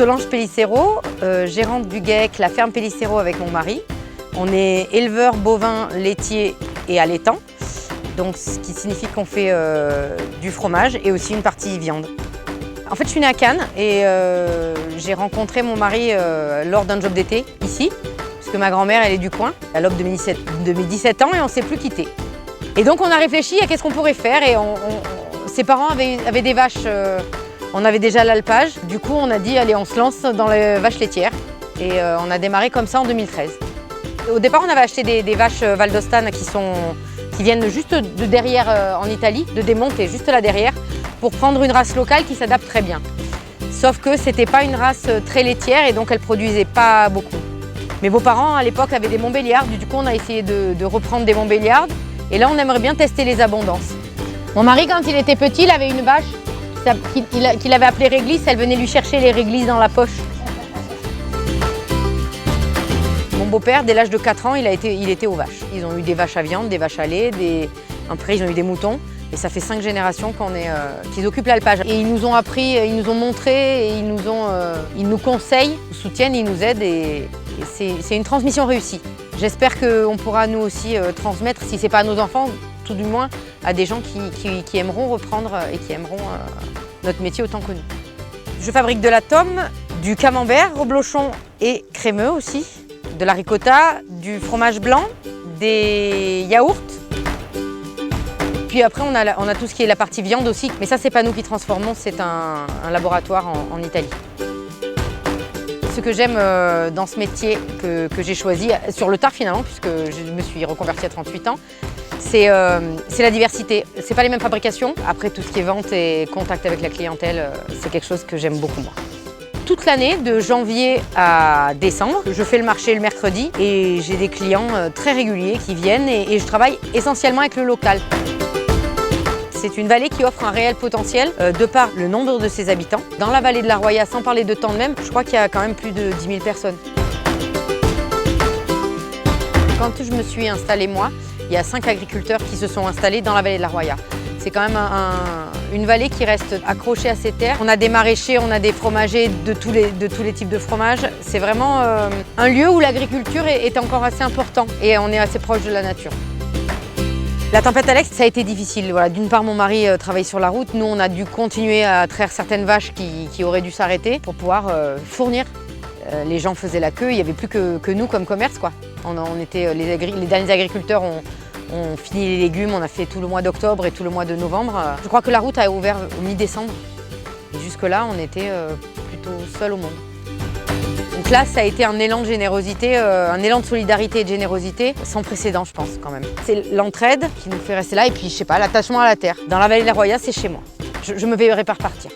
Solange Pellicero, gérante du GAEC, la ferme Pellicero avec mon mari. On est éleveur bovin, laitier et allaitant, donc ce qui signifie qu'on fait du fromage et aussi une partie viande. En fait, je suis née à Cannes et j'ai rencontré mon mari lors d'un job d'été ici, puisque ma grand-mère elle est du coin. À l'aube de mes 17 ans et on ne s'est plus quitté. Et donc on a réfléchi à qu'est-ce qu'on pourrait faire et ses parents avaient des vaches. On avait déjà l'alpage, du coup on a dit allez on se lance dans les vaches laitières et on a démarré comme ça en 2013. Au départ on avait acheté des vaches Valdostane qui viennent juste de derrière en Italie, de Desmontes et juste là derrière, pour prendre une race locale qui s'adapte très bien. Sauf que c'était pas une race très laitière et donc elle produisait pas beaucoup. Mes beaux-parents à l'époque avaient des Montbéliardes, du coup on a essayé de reprendre des Montbéliardes et là on aimerait bien tester les abondances. Mon mari quand il était petit il avait une vache qu'il avait appelée réglisse, elle venait lui chercher les réglisses dans la poche. Mon beau-père, dès l'âge de 4 ans, il était aux vaches. Ils ont eu des vaches à viande, des vaches à lait, après ils ont eu des moutons. Et ça fait 5 générations qu'ils occupent l'alpage. Et ils nous ont appris, ils nous ont montré, et ils nous conseillent, nous soutiennent, ils nous aident. Et c'est une transmission réussie. J'espère qu'on pourra nous aussi transmettre, si ce n'est pas à nos enfants, tout du moins à des gens qui aimeront reprendre et qui aimeront notre métier autant que nous. Je fabrique de la tome, du camembert, reblochon et crémeux aussi, de la ricotta, du fromage blanc, des yaourts. Puis après on a tout ce qui est la partie viande aussi, mais ça c'est pas nous qui transformons, c'est un laboratoire en Italie. Ce que j'aime dans ce métier que j'ai choisi, sur le tard finalement, puisque je me suis reconvertie à 38 ans, c'est la diversité. C'est pas les mêmes fabrications. Après tout ce qui est vente et contact avec la clientèle, c'est quelque chose que j'aime beaucoup moi. Toute l'année, de janvier à décembre, je fais le marché le mercredi et j'ai des clients très réguliers qui viennent et je travaille essentiellement avec le local. C'est une vallée qui offre un réel potentiel de par le nombre de ses habitants. Dans la vallée de la Roya, sans parler de Tende même, je crois qu'il y a quand même plus de 10 000 personnes. Quand je me suis installée moi, il y a 5 agriculteurs qui se sont installés dans la vallée de la Roya. C'est quand même une vallée qui reste accrochée à ses terres. On a des maraîchers, on a des fromagers de tous les types de fromages. C'est vraiment un lieu où l'agriculture est encore assez important et on est assez proche de la nature. La tempête Alex, ça a été difficile. Voilà, d'une part, mon mari travaille sur la route. Nous, on a dû continuer à traire certaines vaches qui auraient dû s'arrêter pour pouvoir fournir. Les gens faisaient la queue, il n'y avait plus que nous comme commerce, quoi. Les derniers agriculteurs ont fini les légumes, on a fait tout le mois d'octobre et tout le mois de novembre. Je crois que la route a ouvert au mi-décembre. Et jusque-là, on était plutôt seuls au monde. Donc là, ça a été un élan de générosité, un élan de solidarité et de générosité sans précédent, je pense, quand même. C'est l'entraide qui nous fait rester là et puis, je sais pas, l'attachement à la terre. Dans la vallée de la Roya, c'est chez moi. Je me verrai pas repartir.